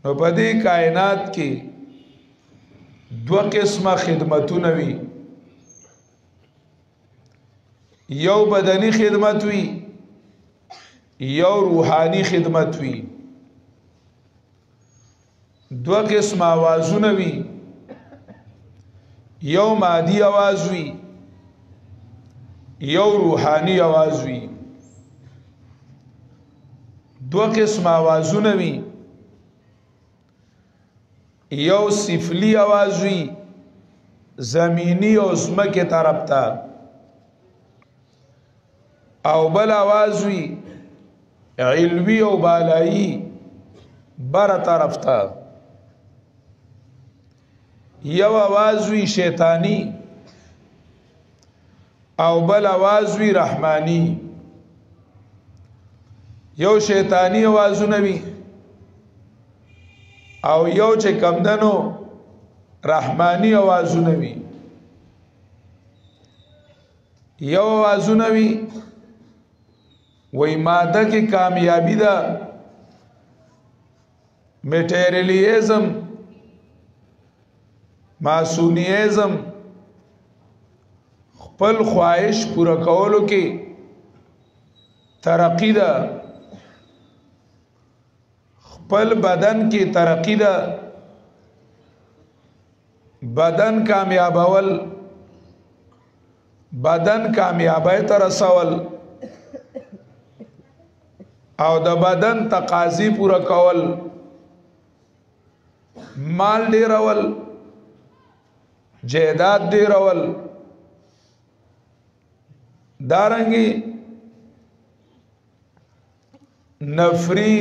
نو په دې کائنات کې دو قسمه خدمتونه وي یو بدنی خدمت وي یو روحانی خدمت وي دو قسم آوازونه وي یو مادی آواز وي یو روحانی آواز وي دو قسم آوازونه وي یو سفلی آواز وي زمینی او زمکه طرف ته او بل آواز وي علوی او بالایی بر طرف ته یو آواز وی شیطانی او بل آواز وی رحمانی یو شیطانی آوازونه وی او یو چې کمدنو رحمانی آوازونه وی یو آوازونه وی وی ماده کې کامیابی ده میټیریالیزم ماسونیزم خپل خواهش پورا کولو کې ترقی ده خپل بدن کې ترقی ده بدن کامیابول بدن کامیابی ته رسول او د بدن تقاضی پورا کول مال ډیرول جیداد ډیرول دارنګي نفری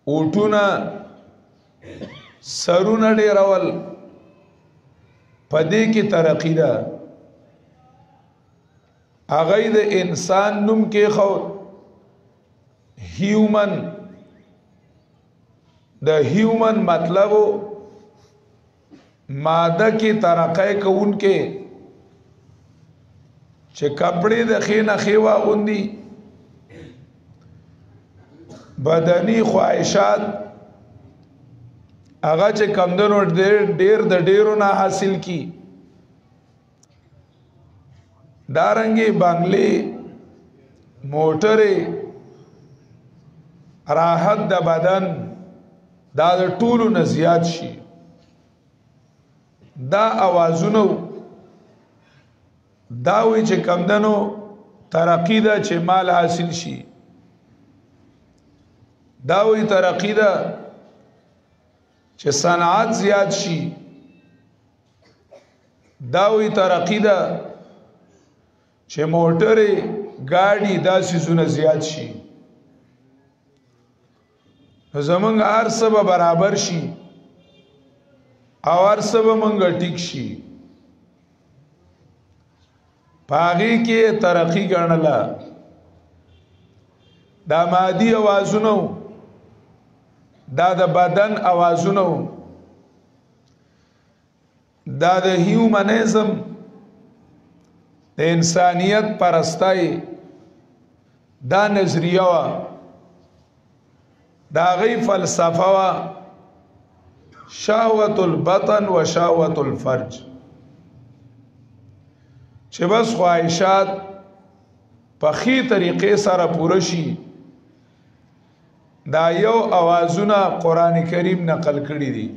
اوټونه سرونه ډیرول پدې کې ترقی ده هغه د انسان نوم کې خو هیومن د هیومن مطلب ماده کی ترقی کون کې چې کپڑے د خینه خیوا اوندي بدنی خواهشات هغه چې کمدنو ډیر د ډیرو نه حاصل کی دارنګي بنگلې موټرې راحت د بدن دا د ټولو نه زیات شي دا اوازونو دا وی چې کمدنو ترقی ده چې مال حاصل شي دا وی ترقی ده چې صنعت زیات شي دا وی ترقی ده چې موټرې گاڑی دا سيزونه زیات شي زمونږ هر څه به برابر شي او هر څه به مونږ ټیک شي پاغي کې ترقی ګڼله دا مادي اوازونو دا د بدن اوازونو دا د هیومنزم د انسانیت پرستای دا نظریه وا دا غي فلسفه وا شهوت البطن و شهوت الفرج چې بس خواهشات په خي طریقې سره پوره شي دا یو اوازونه قران کریم نقل کړی دي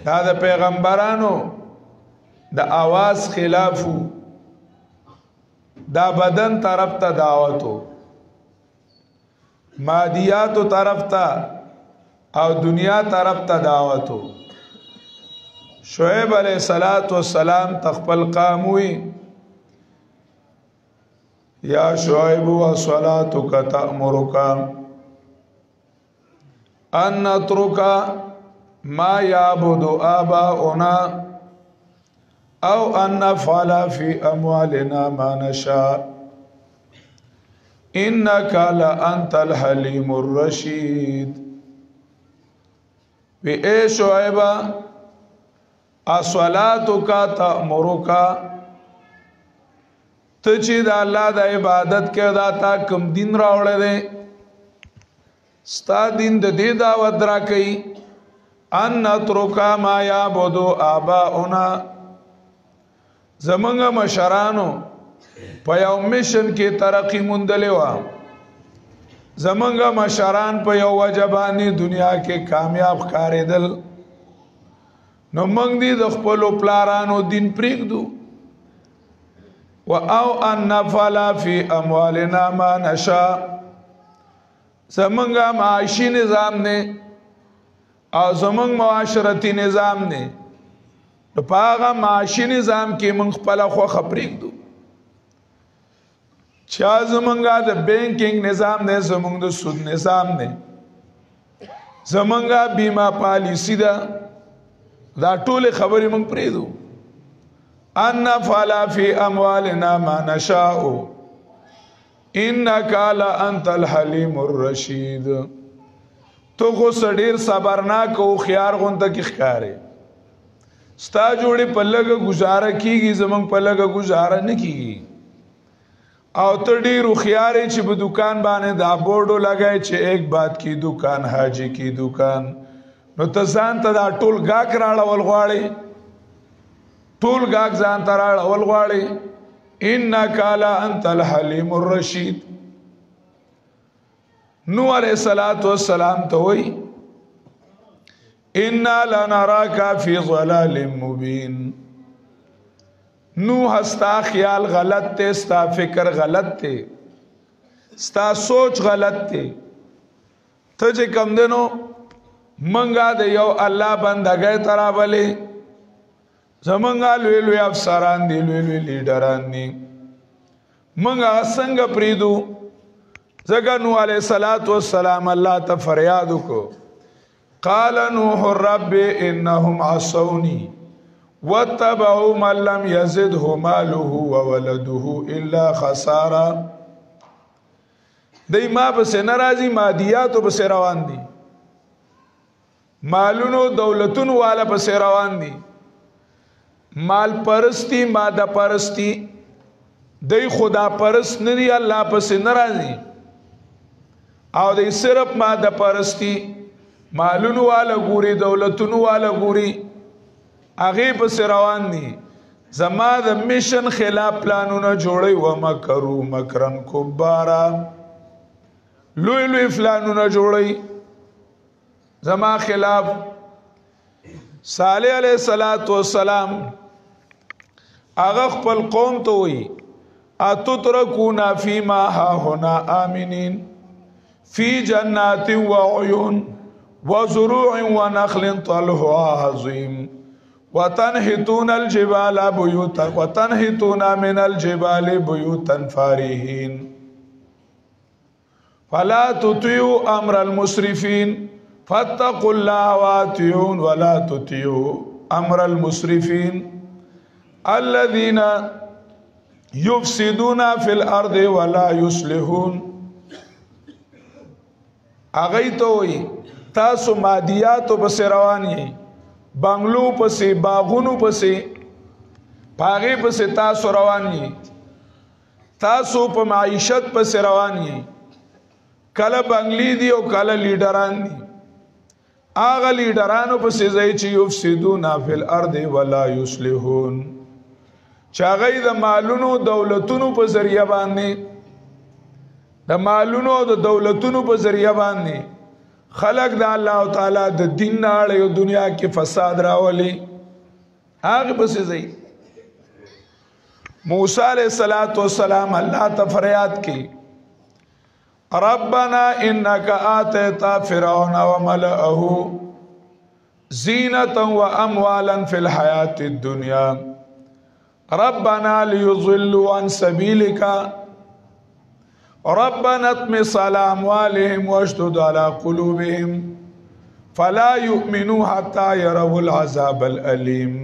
دا د پیغمبرانو د आवाज خلافو دا بدن طرف ته دعوتو مادیات طرف ته او دنیا طرف ته دعوتو شعیب علیہ الصلات والسلام تخپل قاموی یا شعیب وصلاتک تأمرک ان نترک ما يعبد آباؤنا او ان نفعل في اموالنا ما نشاء انك لانت الحليم الرشيد وی اے شعیبہ اصلاتک تأمرک ته چې د الله د عبادت کې دا تا کوم دین راوړل دي ستا دین د دې دعوت را کوي ان نترکا ما یعبدو آباؤنا زمونږ مشرانو په یو میشن کې ترقی موندلې وه زمونږ مشران په یو وجه باندې دنیا کې کامیاب ښکارېدل نو موږ دې د خپلو پلارانو دین پرېږدو او ان نفعل فی اموالنا ما نشاء زمونږ معاشي نظام نه او زمونږ معاشرتی نظام نه په هغه معاشي نظام کې موږ خپله خوښه پرېږدو چا زمونږه د بینکینګ نظام نه زمونږ د سود نظام نه زمونږه بیمه پالیسی ده دا ټول خبرې موږ پرېږدو ان نفعل فی اموالنا ما نشاء انک لانت الحلیم الرشید تو خو ډیر صبرناک او خيار غونته کې ښکارې ستا جوړې په لګه گزاره کیږي زمونږ په لګه گزاره نه کیږي او ته ډیر خيارې چې په دکان باندې دا بورډو لګای چې ایک بات کی دکان حاجی کی دکان نو ته ځان ته دا ټول گاک راړول غواړي ټول گاک ځان ته راړول غواړي انک لانت الحلیم الرشید نو علیہ الصلوۃ والسلام ته وای ان لنراک فی ضلال مبین نو هستا خیال غلط ته ستا فکر غلط ته ستا سوچ غلط ته ته چې کم دنو منګه د یو الله بندګۍ ترابلې زمونږه لوی لوی افسران دي لوی لوی لیډران دي منګه څنګه پریدو زګا نو علیہ الصلوۃ والسلام الله ته فریاد وکړو قال نوح رب انهم عصوني واتبعوا من لم يزده ماله وولده الا خسارا دای ما بس ناراضي مادیات بس روان دي مالونو دولتونو والا بس روان دي مال پرستی ماده پرستی دای خدا پرست ندی الله پس ناراضي او دای صرف ماده پرستی مالونو والا ګوري دولتونو والا ګوري اغه پس روان دي زما د میشن خلاف پلانونه جوړي و مکرو مکرن کبارا لوی لوی پلانونه جوړي زما خلاف صالح علیہ الصلوۃ والسلام اغه خپل قوم ته وي اتترکونا فیما ها هنا امنین فی جنات وعیون وزروع ونخل طلعها عظیم وتنحتون الجبال بيوتا وتنحتون من الجبال بيوتا فارهين فلا تطيعوا امر المسرفين فاتقوا الله واتقون ولا تطيعوا امر المسرفين الذين يفسدون في الارض ولا يصلحون اغیتوي تاسو مادیات بس رواني بنگلو پسې باغونو پسې پاغه پسې تاسو روان یې تاسو په معیشت پسې روان یې کله بنگلی دی او کله لیډران دي اغه لیډرانو پسې ځای چې یفسدون فی الارض ولا یصلحون چاغې د مالونو دولتونو په ذریعہ باندې د مالونو او د دولتونو په ذریعہ باندې خلق د الله تعالی د دین نه او دنیا کې فساد راولي هغه پسې ځي موسی علیہ الصلوۃ والسلام الله ته فریاد کی ربنا انك آتيت فرعون وملئه زینة واموالا في الحیاة الدنيا ربنا ليضلوا عن سبيلك ربنا اطمس على اموالهم واشدد على قلوبهم فلا يؤمنوا حتى يروا العذاب الالم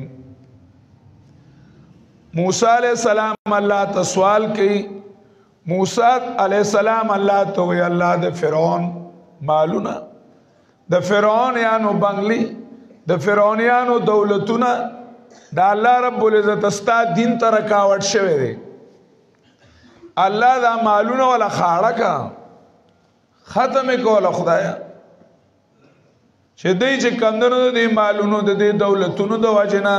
موسی علیہ السلام الله ته سوال کوي موسی علیہ السلام الله ته وی الله د فرعون مالونه د فرعون یانو بنگلی د فرعونیانو دولتونه د الله رب العزت استا دین ته رکاوټ شوی دی الله دا مالونه ولا خاړه کا ختم کوله خدایا چې دای چې کمندونو د مالونو د دولتونو د وجنا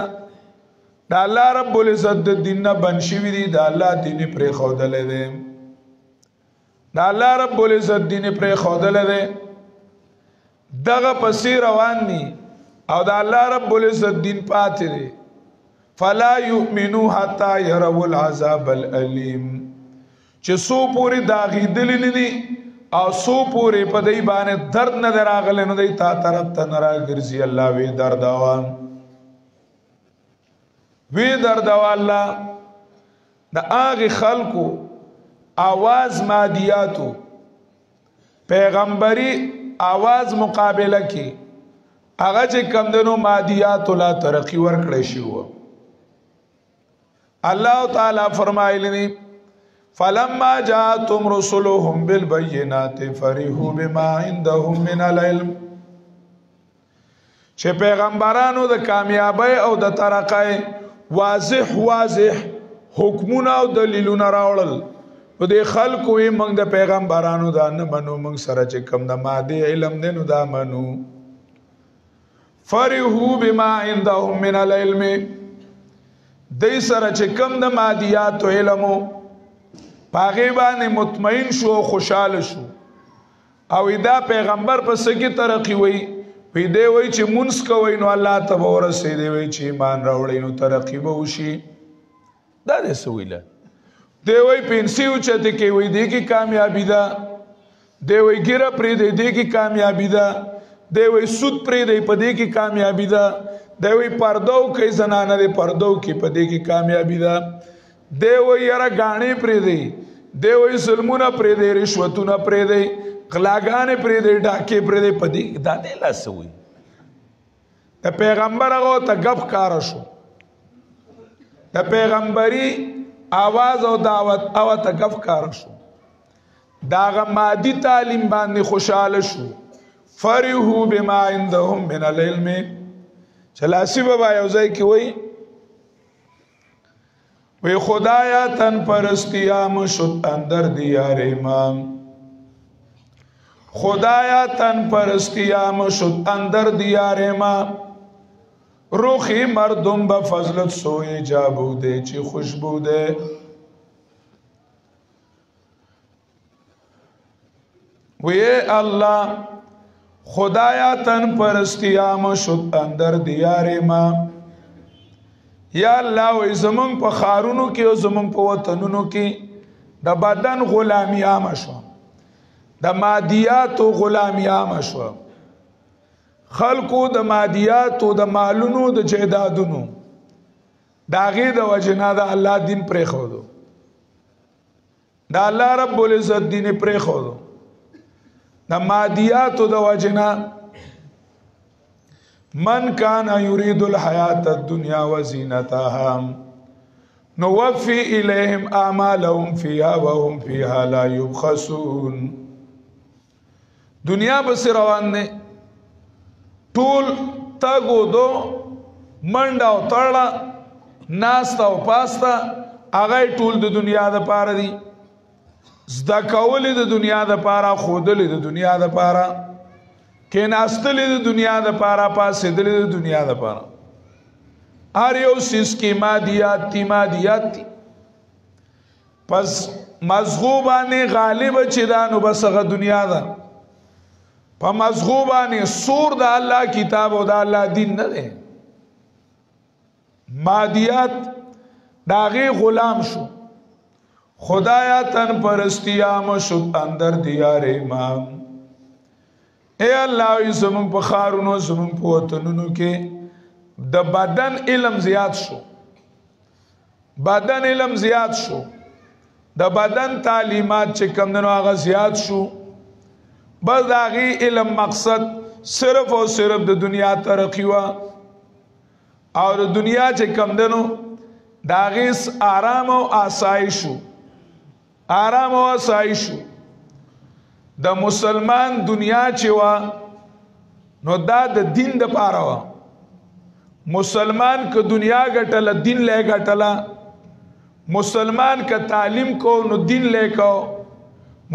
د الله رب العزت د دین نه بنشوي دي د الله دین پر خودلې دي د الله رب العزت دین پر خودلې دي دغه پسې روان دي او د الله رب العزت دین پاتې دي فلا يؤمنوا حتى يروا العذاب الالم چې سو پوری داغي دل نه دي او سو پوری په دای باندې درد نه دراغله نو دای تا طرف ته نه راګرځي الله وی درد وان وی درد الله د هغه خلقو आवाज مادیاتو پیغمبري आवाज مقابله کی هغه چې کمندونو مادیات لا ترقی ورکړې شو الله تعالی فرمایلی فلما جاءتهم رسلهم بالبينات فرحوا بما عندهم من العلم چې پیغمبرانو د کامیابی او د ترقی واضح حکمونه او دلیلونه راوړل په دې خلکو یې موږ د پیغمبرانو دا نه منو موږ سره چې کم د ماده علم دی نو دا منو فرحوا بما عندهم من العلم دې سره چې کم د مادیات او علمو پاغي باندې مطمئن شو خوشاله شو او دا پیغمبر په سګي ترقی وي وی دی وی چې مونږ کوي نو الله تبارک ورسې دی وی چې ایمان راوړي نو ترقی به وشي دا دې سویله دی وی پنسیو چته کې وی دی کې کامیابی ده دی وی ګره پرې دی کې کامیابی ده دی وی سود پرې دی په دې کې کامیابی ده دی وی پردو کې زنانه دی پردو کې په دې کې کامیابی ده دی وی یاره غاڼې پرې دی دی وی ظلمونه پرې دی رشوتونه پرې دی غلاګانې پرې دی ډاکې پرې دی په دې دا نه لاسوي د پیغمبر هغه ته غف کار شو د پیغمبري आवाज او دعوت او ته غف کار شو داغه مادي تعلیم باندې خوشاله شو فرحوا بما عندهم من العلم چلاسی بابا یو ځای کې وی خدایا تن پرستیام شد اندر دیار امام خدایا تن پرستیام شد اندر دیار امام روخی مردم با فضلت سوی جا بوده چی خوش بوده وی اللہ خدایا تن پرستیام شد اندر دیار امام یا الله وې زمون په خارونو کې او زمون په وطنونو کې د بدن غلامی عام شو د مادیات او غلامی عام شو خلقو د مادیات او د مالونو د جیدادونو داغه د وجنا د الله دین پرې خو دو د الله رب العزت دین پرې خو دو د مادیات او د وجنا من کان یرید الحیات الدنیا وزینتها نوفی الیہم اعمالهم فیها وهم فیها لا یبخسون دنیا بس روان نے ټول تاگو دو منډا او تړلا ناستا او پاستا هغه ټول د دنیا د پاره دي زدا کول د دنیا د پاره خودل د دنیا د پاره کین استلی د دنیا د پاره پاسې د دنیا د پاره هر یو سیس کی مادیات تی پس مزغوبانه غالب چدانو بسغه دنیا ده په مزغوبانه سور د الله کتاب او د الله دین نه ده مادیات داغه غلام شو خدایا تن پرستیام شد اندر دیار امام اے الله زمون په خارونو زمون په وطنونو کې د بدن علم زیات شو بدن علم زیات شو د بدن تعلیمات چې کم دنو هغه زیات شو بس داغي علم مقصد صرف او صرف د دنیا ترقی وا او د دنیا چې کم دنو داغي آرام او آسایشو آرام او آسایشو د مسلمان دنیا چې وا نو دا د دین د پاره وا مسلمان که دنیا ګټل دین لې ګټلا مسلمان که تعلیم کو نو دین لې کو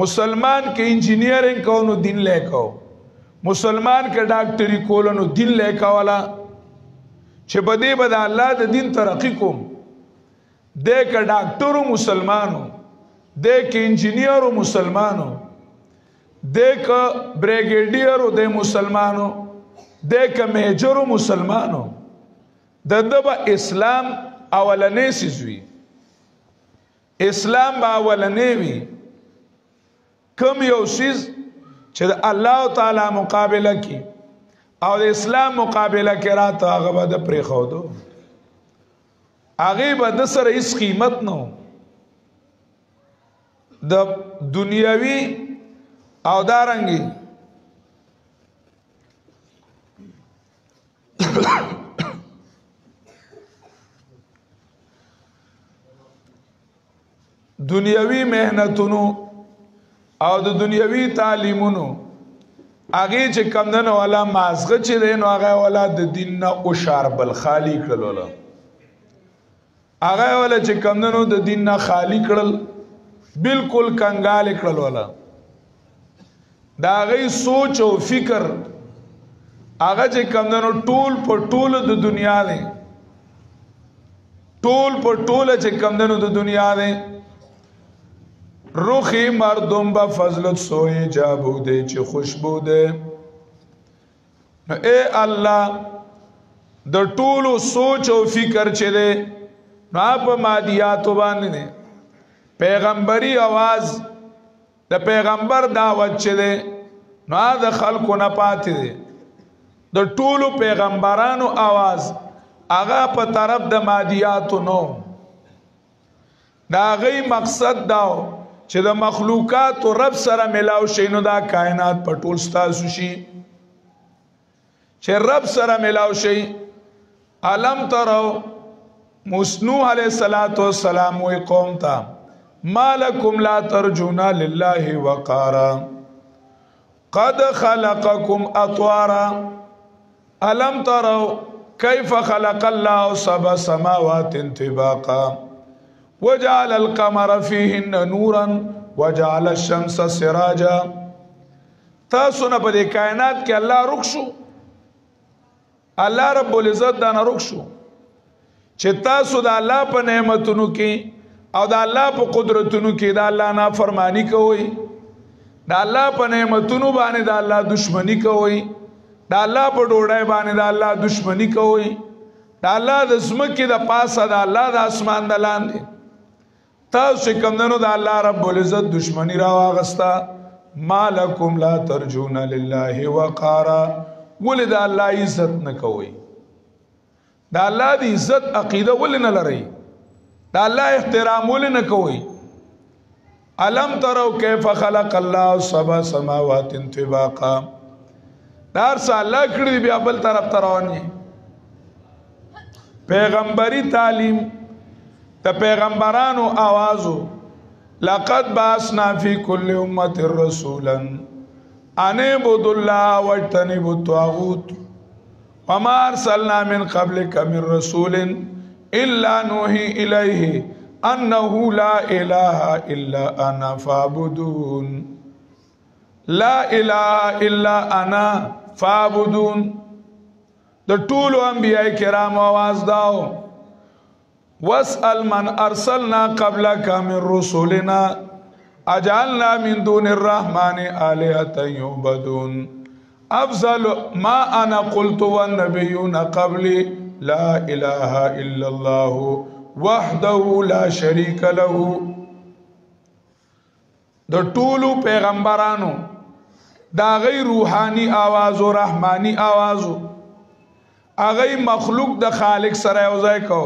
مسلمان کې انجینیرینګ کو نو دین لیکو مسلمان کې ډاکټري کول نو دین لیکوالا چې بده بد الله د دین ترقی کوم دې کې ډاکټرو مسلمانو دې کې انجینیرو مسلمانو دې کې بریګیډیرو د مسلمانو دې کې میجرو مسلمانو دغه اسلام اولنې سيزوي اسلام با اولنې وي کوم یو شیز چې الله تعالی مقابله کی او د اسلام مقابله کې راته هغه به د پرې خو دو هغه به د سره هیڅ قیمت نو د دنیاوی او دارنګي دنیاوی مهنتونو او د دنیاوی تعلیمونو هغه چې کمدنه والا مازغه چې دین هغه والا د دین نه او شاربل خالی کړل هغه والا چې کمدنو د دین نه خالی کړل بالکل کنګال کړل والا دا غي سوچ او فکر هغه چې کمدنو ټول په ټول د دنیا دی ټول په ټول چې کمدنو د دنیا دی روخی مردم با فضلت سوئی جابو دے چی خوشبو دے اے اللہ د ټولو سوچ او فکر چی دے نو آپ مادیاتو باندې دے پیغمبری آواز د پیغمبر دعوت چی دے نو د خلقو نپاتی دے د ټولو پیغمبرانو آواز آغا پا طرف د مادیاتو نو دا غی مقصد داو چې د مخلوقات او رب سره ملاو شي نو دا کائنات په ټول ستاسو شي چې رب سره ملاو شي علم ترو نوح علیہ الصلوۃ والسلام وی قوم تا مالکم لا ترجون لله وقارا قد خلقکم اطوارا علم ترو کیف خلق الله سبع سماوات طباقا وجعل القمر فيهن نورا وجعل الشمس سراجا تاسو نه په کائنات کې الله رخصو الله رب العزت دا نه رخصو چې تاسو د الله په نعمتونو کې او د الله په قدرتونو کې د الله نافرمانی کوئ د الله په نعمتونو باندې د الله دشمنی کوئ د الله په ډوډۍ باندې د الله دشمنی کوئ د الله د زمکه د پاسه د الله د اسمان د لاندې تاسو کمندونو د الله رب العزت دشمنی را واغستا مالکم لا ترجون لله وقارا ولید الله عزت نه کوي د الله د عزت عقیده ول نه لري د الله احترام ول نه کوي علم تروا كيف خلق الله سبع سماوات طباقا دار سه الله کړی بیا بل طرف تروانی پیغمبري تعلیم ته پیغمبرانو आवाजو لقد باسنا فی کل امه رسولا ان اعبدوا الله واجتنبوا الطاغوت وما ارسلنا من قبلك من رسول الا نوحي اليه انه لا اله الا انا فاعبدون لا اله الا انا فاعبدون د ټول انبیاء کرام आवाज داو واسأل من ارسلنا قبلك من رسولنا اجعلنا من دون الرحمن آلهة يعبدون افضل ما انا قلت والنبيون قبلي لا اله الا الله وحده لا شريك له د ټولو پیغمبرانو دا غي روحاني आवाज او رحماني आवाज اغه مخلوق د خالق سره یوځای کو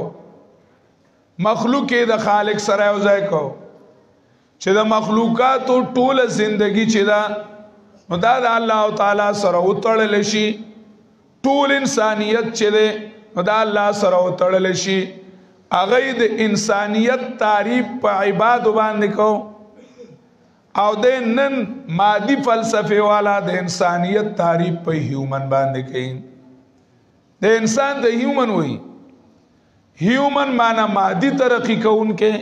مخلوق د خالق سره یوځای کو چې د مخلوقات ټول زندگی چې دا نو دا د الله تعالی سره وتړل شي ټول انسانیت چې ده نو دا الله سره وتړل شي هغه د انسانیت تعریف په عبادت باندې کو او د نن مادي فلسفه والا د انسانیت تعریف په هیومن باندې کوي د انسان د هیومن وای هیومن معنا مادي ترقی کوونکې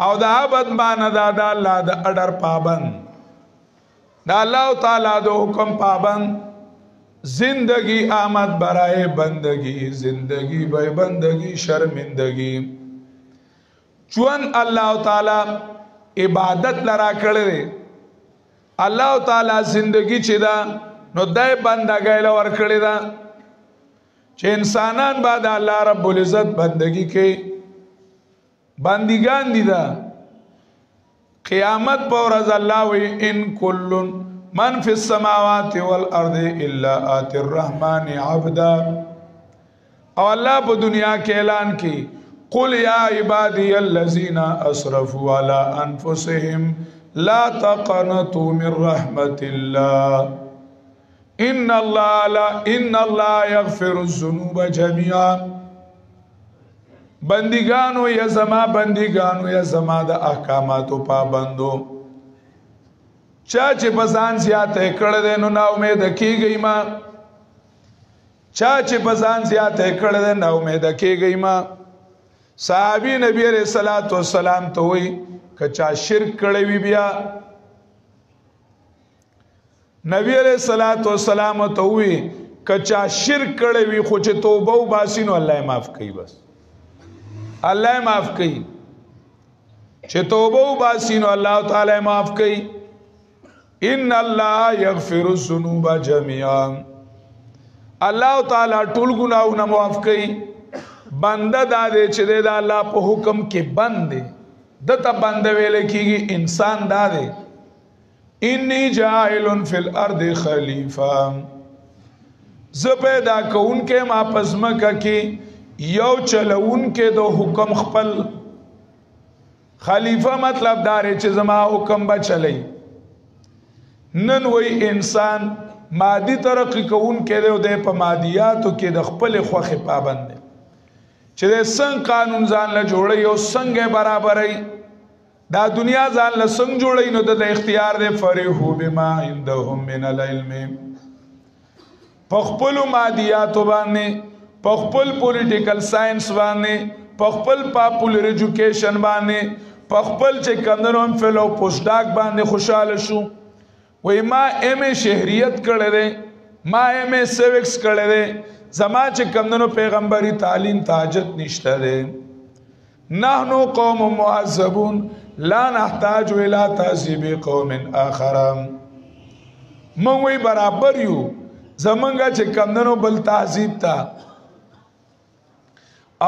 او دا عبد معنی دا الله د اډر پابند دا الله تعالی د حکم پابند زندگی آمد برای بندگی زندگی بے بندگی شرمندگی چون الله تعالی عبادت لرا کړی الله تعالی زندگی چې دا نو دای بندګۍ لور کړی دا چې انسانان بعد الله رب العزت بندگی کوي بندگان دي دا قیامت پر ورځ الله وی ان کل من فی السماوات والارض الا آتی الرحمن عبدا او الله په دنیا کې اعلان کی قل یا عبادی الذین اسرفوا علی انفسهم لا تقنطوا من رحمت الله ان الله یغفر الذنوب جميعا بندگانو یا زما بندگانو یا زما د احکاماتو پابندو چا چې بزان زیاته کړه دې نو نا امید کیږي ما چا چې بزان زیاته کړه دې نا امید کیږي ما صحابي نبی عليه الصلاه والسلام ته وي کچا شرک کړي وی بیا نبی عليه الصلاه والسلام ته وي کچا شرک کړي وی خو چې توبه وباسي نو الله معاف کوي بس الله معاف کوي چې توبه وباسي نو الله تعالی معاف کوي ان الله یغفر الذنوب جميعا الله تعالی ټول ګناہوں معاف کوي بنده دا دې چې د الله په حکم کې بند دته بند ویل کېږي انسان دا دې انی جاعل فی الارض خلیفہ ز پیدا کونکه ما پزمکه کې یو چلونکه د حکم خپل خلیفہ مطلب دار چې زما حکم به چلی نن وی انسان مادی ترقی کونکه د په مادیاتو کې د خپل خوخه پابند دی چې د څنګه قانون ځان له جوړي او څنګه برابرۍ دا دنیا ځان له څنګه جوړي نو د اختیار دی فرحو بما عندهم من العلم په خپل مادیاتو باندې په خپل پولیټیکل ساينس باندې په خپل پاپولر ایجوکیشن باندې په خپل چې کندنوم فلو پوسټ ډاک باندې خوشاله شو وای ما ایم ای شهریت کړی دی ما ایم ای سیوکس کړی دی زما چې کندنو پیغمبري تعلیم تاجت نشته دی نحنو قوم معذبون لا نحتاج الى تعذيب قوم اخر من وی برابر یو زمونږه چې کندنو بل تعذيب تا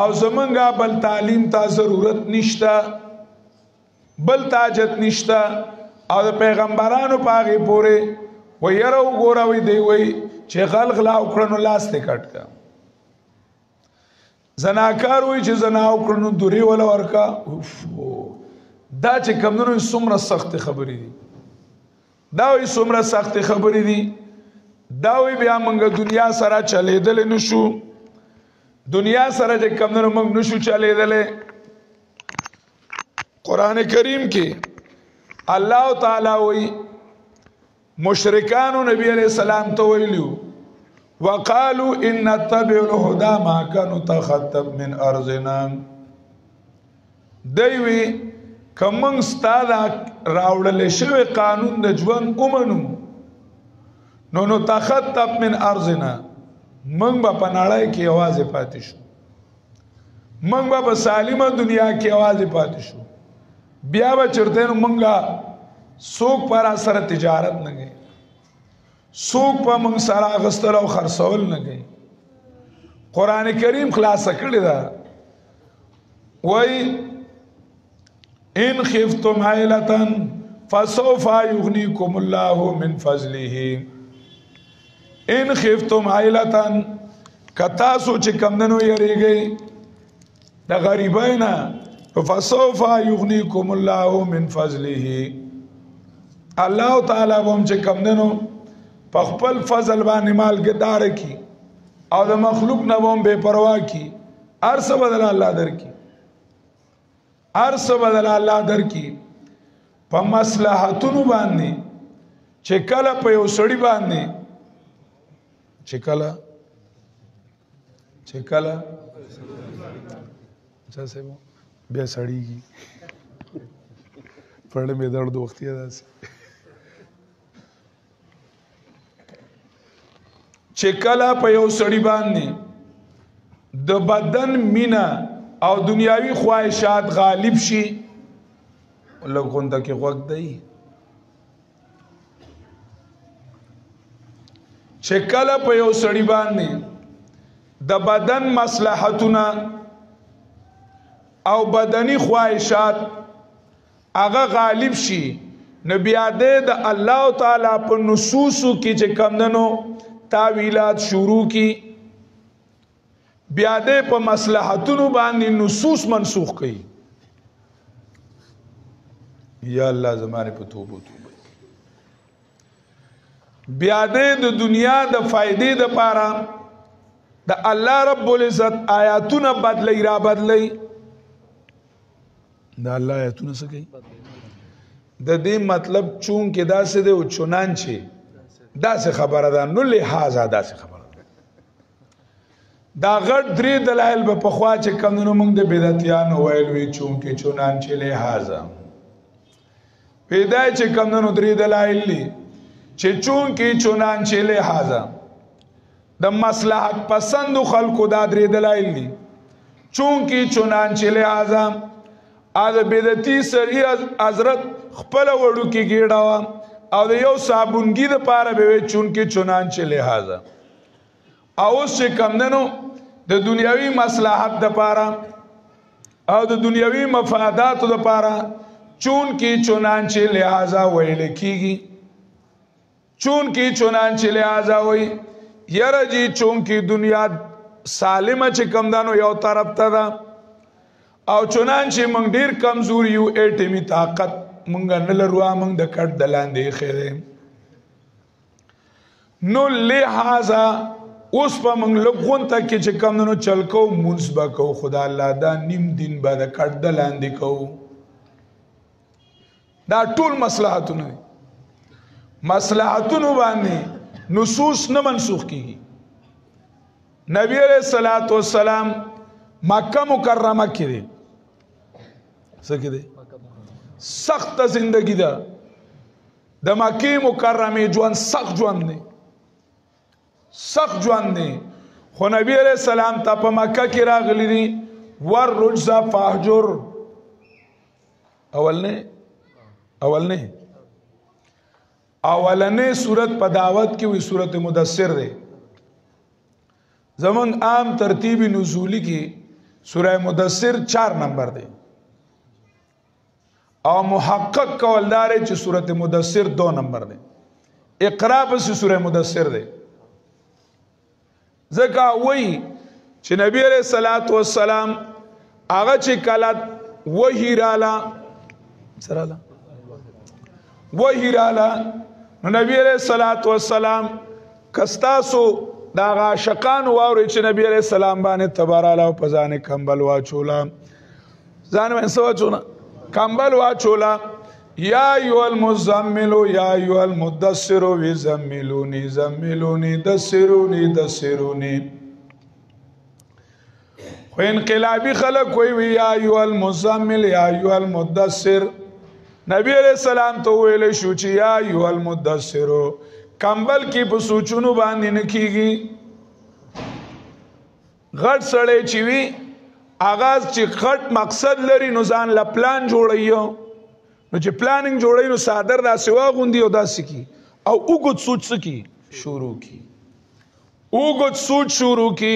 او زمونږه بل تعلیم ته ضرورت نشته بل تاجت نشته او پیغمبرانو پاغي پوره و ير وګوره وي دی وي چې خلق لا وکړنو لاس ته کټ کا زناکار وي چې زنا وکړنو دوری ولا ورکا دا چې کمونو څومره سخت خبرې دي دا وي څومره سخت خبرې دي دا وي بیا موږ دنیا سره چلیدل نشو دنیا سره چې کمونو موږ نشو چلیدل قران کریم کې الله تعالی وي مشرکانو نبی علیہ السلام ته ویلو وقالو ان نتبع الهدى ما كانوا تخطب من ارضنا دوی کوم ستاد راوړل شوی قانون د ژوند اومنو نو تخطب من ارضنا موږ په پناړای کې आवाज پاتې شو موږ په سالمه دنیا کې आवाज پاتې شو بیا به چرته موږ سوق پر سره تجارت نه گئی سوق په موږ سره غستل او خرڅول نه گئی قران کریم خلاص کړی دا وای ان خفتم عائله فسوف يغنيكم الله من فضله ان خفتم عائله کتا سوچ کمندنو یریږي د غریبینا فسوف يغنيكم الله من فضله الله تعالی هم چې کمندنو په خپل فضل باندې مالګدار کی او د مخلوق نه هم بے پروا کی ارس بدل الله در کی ارس بدل الله در کی په مصلحتونو باندې چې کله په یو سړی باندې چې کله څه سمو بیا سړیږي پړې مې درد وختي داسې چې کله په یو سړي باندې د بدن مینا او دنیاوی خواهشات غالب شي لګونده کې وخت دی چې کله په یو سړي باندې د بدن مصلحتونه او بدني خواهشات هغه غالب شي نو بیا د الله تعالی په نصوصو کې چې کمندنو تاویلات شروع کی بیا د په مصلحتونو باندې نصوص منسوخ کړي یا الله زماره په توبه بیا د دنیا د فائدې د پاره د الله رب العزت آیاتونه بدلی را بدلی د الله آیاتونه څه کوي د دې مطلب چون کې داسې دی او چنانچه داسې خبره ده نو لحاظه داسې خبره ده دا غټ درې دلایل به پخوا چې کمونو موږ د بدعتیانو ویل وی چون کې چنانچه لحاظه پیدا چې کمونو درې دلایل دي چې چون کې چنانچه لحاظه د مصلحت پسند خلکو دا درې دلایل دي چون کې چنانچه لحاظه از بدعتي سړي حضرت خپل وړو کې ګیړاوه او د یو صابونګي د پاره به چون کې چنانچه لحاظه او چې کمندنو د دنیوي مصلحت د پاره او د دنیوي مفادات د پاره چون کې چنانچه لحاظه ویل کیږي چون کې چنانچه لحاظه وي یره جی چون کې دنیا سالمه چې کمندنو یو طرف ته ده او چنانچه موږ ډیر کمزور یو اټمی طاقت موږ نه لرو موږ د کټ دلاندې خېره نو لہذا اوس په موږ لګون ته کې چې کمونو چل کو منسبه کو خدا الله دا نیم دین به د کټ دلاندې کو دا ټول مصلحتونه باندې نصوص نه منسوخ کیږي نبی علیہ الصلوۃ والسلام مکه مکرمه کې سکه دي سخت زندگی ده د مکه مکرمه ژوند سخت ژوند دی خو نبی علیہ السلام ته په مکه کې راغلی دي ور رجز فاحجر اولنه صورت په دعوت کې وی صورت مدثر دی زمون عام ترتیب نزولی کې سورہ مدثر 4 نمبر دی او محقق قولدار چې سورۃ مدثر 2 نمبر دی اقرا پس سورۃ مدثر دی ځکه وای چې نبی علیہ الصلوۃ والسلام هغه چې کله وحی رااله نو نبی علیہ الصلوۃ والسلام کستاسو دا عاشقان واوري چې نبی علیہ السلام باندې تبارک په ځان کمبل واچولا ځان باندې واچولا کمبل واچولا یا ایو المزمل یا ایو المدثر زملونی دسرونی خو انقلابی خلق کوئی یا ایو المزمل یا ایو المدثر نبی علیہ السلام تو ویل شو چې یا ایو المدثر کمبل کی په سوچونو باندې نکیږي غټ سړی چې وی آغاز چې غټ مقصد لري نو ځان لا پلان جوړایو نو چې پلانینګ جوړای نو صادر دا سوا غوندي او داسې کی او وګت سوچ سکی شروع کی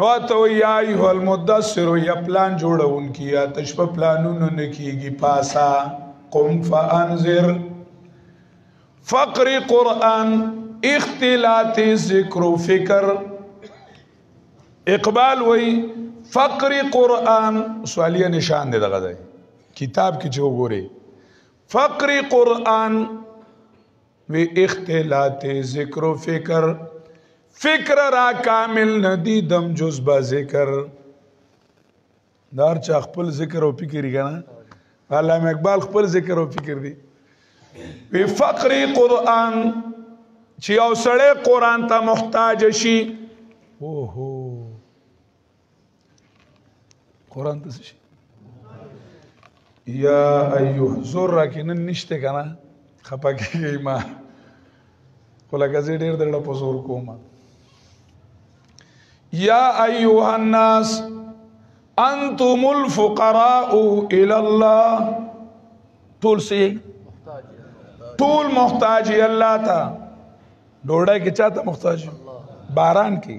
نو ته یا ایه المدثر یا پلان جوړون کی یا تشپ پلانونو نکیږي پاسا قم فانذر فقر قرآن اختلاط ذکر و فکر اقبال وی فقر قرآن سوالیه نشان دی دغه ځای کتاب کې چې وګورئ فقر قرآن وی اختلاط ذکر و فکر را کامل ندی دم جز با ذکر دار چا خپل ذکر او فکر کنه علامه اقبال خپل ذکر او فکر دی وی فقر قرآن چې یو سړی قرآن ته محتاج شي قرآن ته شي یا ایوه زور را کې نن نشته که نه خفه کېږئ ما خو لکه زه ډېر درله په زور کوم یا ایوه الناس انتم الفقراء الى الله ټول سي ټول محتاج الله ته ډوډۍ کې چاته محتاج باران کې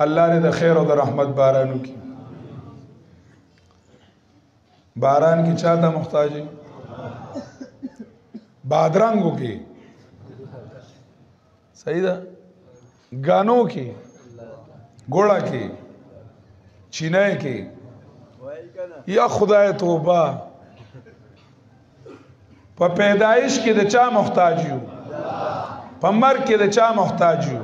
الله دې د خیر او د رحمت باران وکړي باران کې چاته محتاج بادرنګو کې صحیح ده گانو کې ګوړه کې چینه کې یا خدای توبه په پیدایش کې د چا محتاج یو په مرګ کې د چا محتاج یو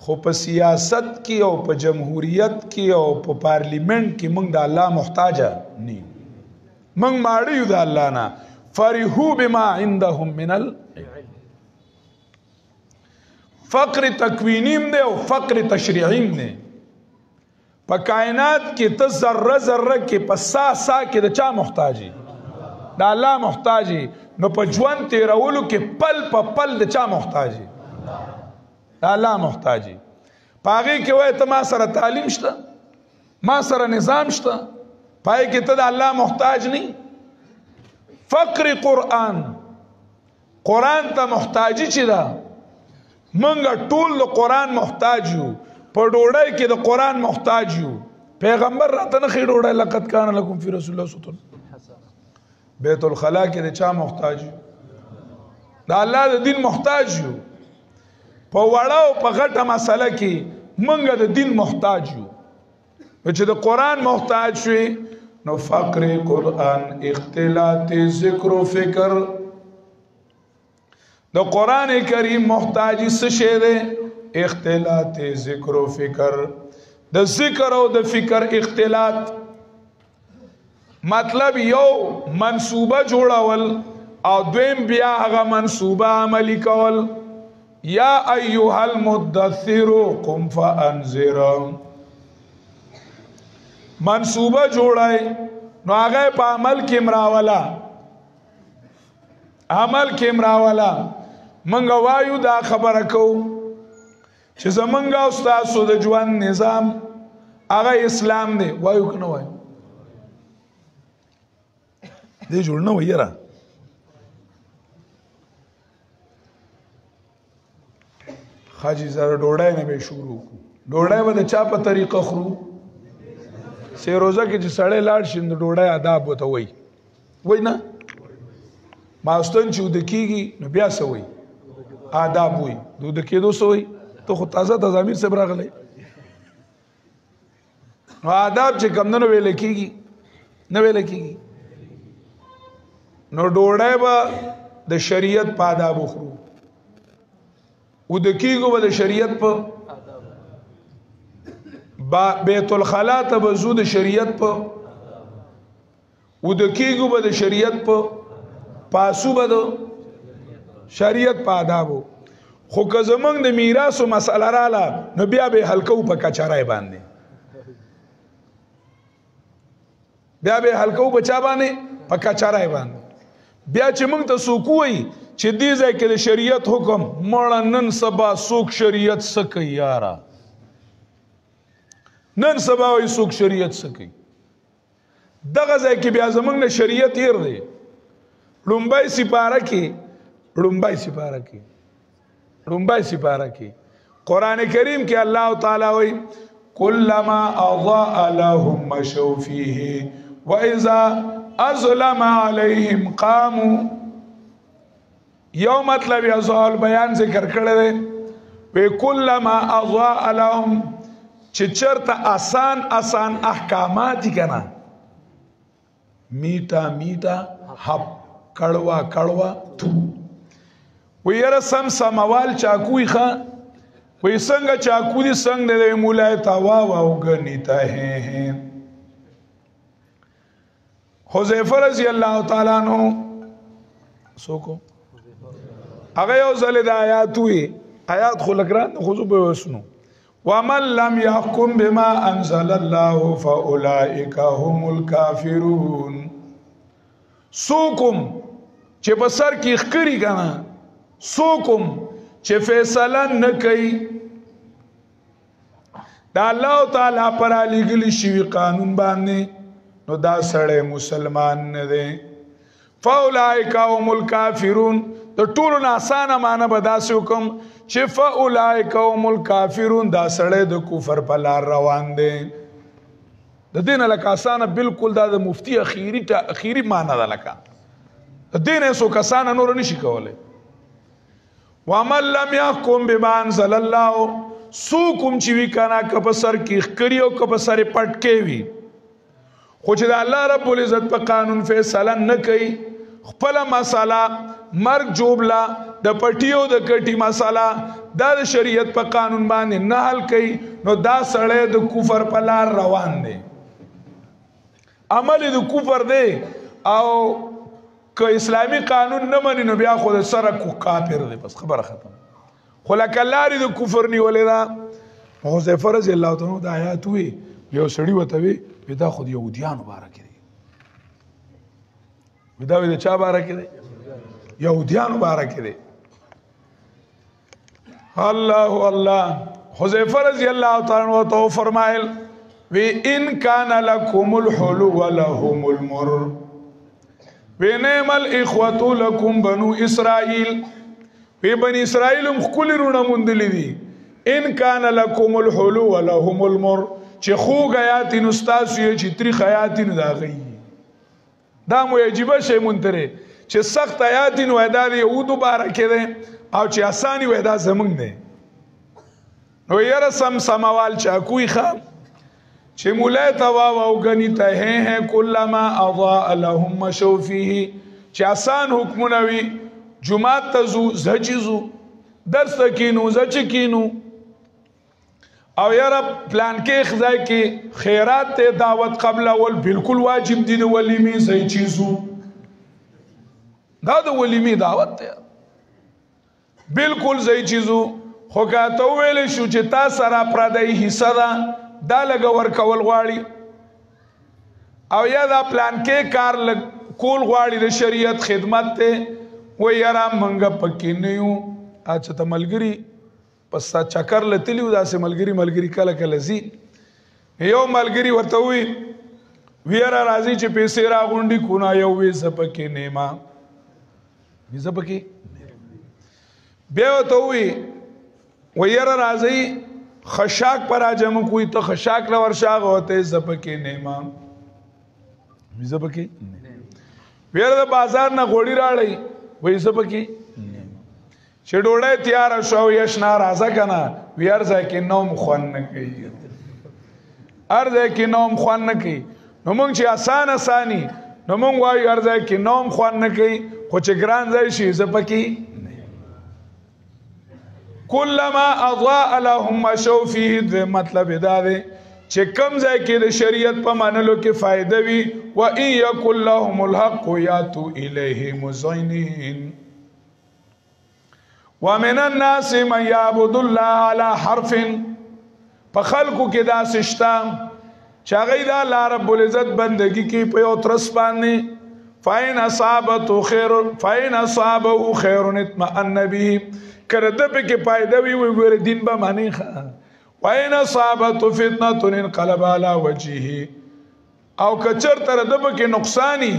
خو په سیاست کې او په جمهوریت کې او په پارلیمنت کې موږ د الله محتاج نه موږ ماړه یو د الله نه فرحوا بما عندهم من العلم فقر تکوینیم دی او فقر تشریعیم دی په کائنات کې ته ذره ذره کې په سا کې د چا محتاجی د الله محتاجی نو په ژوند تیرولو کې پل په پل د چا محتاجی د الله محتاجی په هغې کې وایي ته ما سره تعلیم شته ما سره نظام شته پای کې ته د الله محتاج نه فقر قرآن ته محتاجی چې ده منګه ټول د قرآن محتاج یو په ډوډۍ کې د قرآن محتاج یو پیغمبر راته نه ښیي ډوډۍ لقد کان لکم فی رسول الله اسوة بیت الخلا کې د چا محتاج یو د الله د دین محتاج یو په وړه او په غټه مسله کې منګه د دین محتاج یو چې د قرآن محتاج شوي نو فقر قرآن اختلاط ذکر و فکر د قرآن کریم محتاجی څه شی دی اختلاط ذکر و فکر د ذکر او د فکر اختلاط مطلب یو منصوبه جوړول او دویم بیا هغه منصوبه عملی کول یا ایها المدثر قم فانذر منصوبه جوړای نو هغه په عمل کې مراولا منګه وایو دا خبره کو چې زمونږ او تاسو د ژوند نظام هغه اسلام دی وایو کنه وایو دې جوړ نه وایره خاجي زره ډوډۍ نه به شروع کو ډوډۍ به د چا په طریقه خورو سه روزه کې چې سړی لاړ شي نو ډوډۍ آداب وته وای نه ماستون چې د کیږي نو بیا څه وای آداب وای د کېدو څه وای ته خو تازه امیر صاحب راغلی نو آداب چې کم نه ویل کیږي نو ډوډۍ به د شریعت په آداب خورو او د کیږو به د شریعت په بیت الخلا ته به زو د شریعت په او د کیږو به د شریعت په پاسو به د شریعت په آدابو خو که زمونږ د میراثو مسله راله نو بیا به حلقو په کچارای باندې په کچارای باندې بیا چې موږ ته څوک وایي چې دې ځای کې د شریعت حکم مړه نن سبا څوک شریعت څه کوي یاره نن سبا وایي څوک شریعت څه کوي دغه ځای کې بیا زمونږ نه شریعت هیر دی لومبای سپاره کې قرآن کریم کې الله تعالی وایي کلما اضاء لهم مشوا فيه واذا اظلم عليهم قاموا یو مطلب یا زال بیان ذکر کړی دی وی کلما اضاء لهم چې چرته آسان احکامات کنا میټا حب کړوا تو وی یره سموال چاکوی خان وی څنګه چاکو دي څنګه د مولای توا او غنیتا ہے حذیفه رضی الله تعالی عنہ سوکو هغه یو ځل د آیات وی آیات خو لګران خو به وسنو ومن لم يحكم بما انزل الله فاولئك هم الكافرون. سوکم چې بسر کې خکری کنه، سوکم چې فیصله نه کوي دا الله تعالی پر علی گلی شوی قانون باندې، نو دا سړی مسلمان نه دی. فاولئک هم الکافرون. د ټولو نه اسانه معنی به داسې وکم چې فاولئک هم الکافرون، دا سړی د کفر په لار روان دی. د دین لکه اسانه بالکل دا د مفتی اخیری معنی ده، لکه د دین سو کسانه نور نشي کولای. ومن لم يحكم بما انزل الله، سوکم چې وی کنه کپ سر کې خکری او کپ سر پټکې وی، خو چې د الله رب العزت په قانون فیصله نه کوي، خپل مساله مرګ جوبلا د پټیو د کټي مساله دا د شریعت په قانون باندې نه حل کوي، نو دا سړی د کفر په لار روان دی، عمل د کفر دی. او که اسلامی قانون نه مني نو بیا خو د سره کو کافر دی، بس خبره ختم. خو لکه لارې د کفر نیولې ده. حذیفه رضی الله تعالی عنہ د آیات وی یو سړی وته وی دا خو د یهودیانو باره کې دی، دا وی د چا باره کې دی؟ یهودیانو باره کې دی. الله الله. حذیفه رضی الله تعالی عنہ تو فرمایل وی ان کان لکم الحلو ولهم المر وی نعم الاخوة لکم بنو اسرائیل. وی بنی اسرائیل هم خکلی رونا مندلی دی. ان کان لکم الحلو ولهم المر، چه خوگ آیاتی نستاسو یا چه تریخ آیاتی نو دا غیی. دا مو عجیبه شی منتره چه سخت آیاتی نو ایدا دی یهودو بارکه ده او چه آسانی و ایدا زمنگ ده. نو یر سموال چاکوی خام چه مولای تواو او گنی تهه کلما اضاء لهم مشو فیه، چه آسان حکمونوی جماعت تزو زچیزو درس تکینو زچکینو، او یارا پلان کې خدای کې خیرات ته دعوت قبل اول بالکل واجب دي د ولیمې صحیح چیزو، دا د ولیمې دعوت ته بالکل صحیح چیزو. خو کاته ویل شو چې تا سره پردای حصہ ده دا لګ ورکول غواړي، او یا دا پلان کې کار کول غواړي د شریعت خدمت ته، و یارا منګه پکې نه یو. اچھا ته ملګری پس چکر لتلیو داسې ملګری کله کله زی. یو ملګری ورته وی ویرا راځي چې پیسې راغونډي کو نه یو وې زپکې نیما وې زپکې بیا ورته وی ویرا راځي خشاک پر اجم کوئی ته خشاک لور شاغ ہوتے زپکې نیما وې زپکې ویرا د بازار نه غوړی راړی وې زپکې چې ډوړی تیار شو یشنا راځه کنه وی ارزه کې نوم خوان نه کوي، ارزه کې نوم خوان نه کوي. نو مونږ چې آسانی نو مونږ وایو ارزه کې نوم خوان نه کوي، خو چې ګران ځای شي زپکې کلما اضاء لهم مشوا فيه. د مطلب دا دی چې کم ځای کې د شریعت په منلو کې فائدہ وي، و ان یکن لهم الحق یاتوا الیه مذعنین. ومن الناس من يعبد الله على حرف، په خلقو کې دا سشتا چې هغه د الله رب العزت بندگی کې په یو ترس باندې، فاین اصابه خیر اطمأن به، کړه د په کې فائدہ وي وګوره دین به معنی ښه، فاین اصابته فتنه انقلب على وجهه، او کچر تر د په کې نقصانی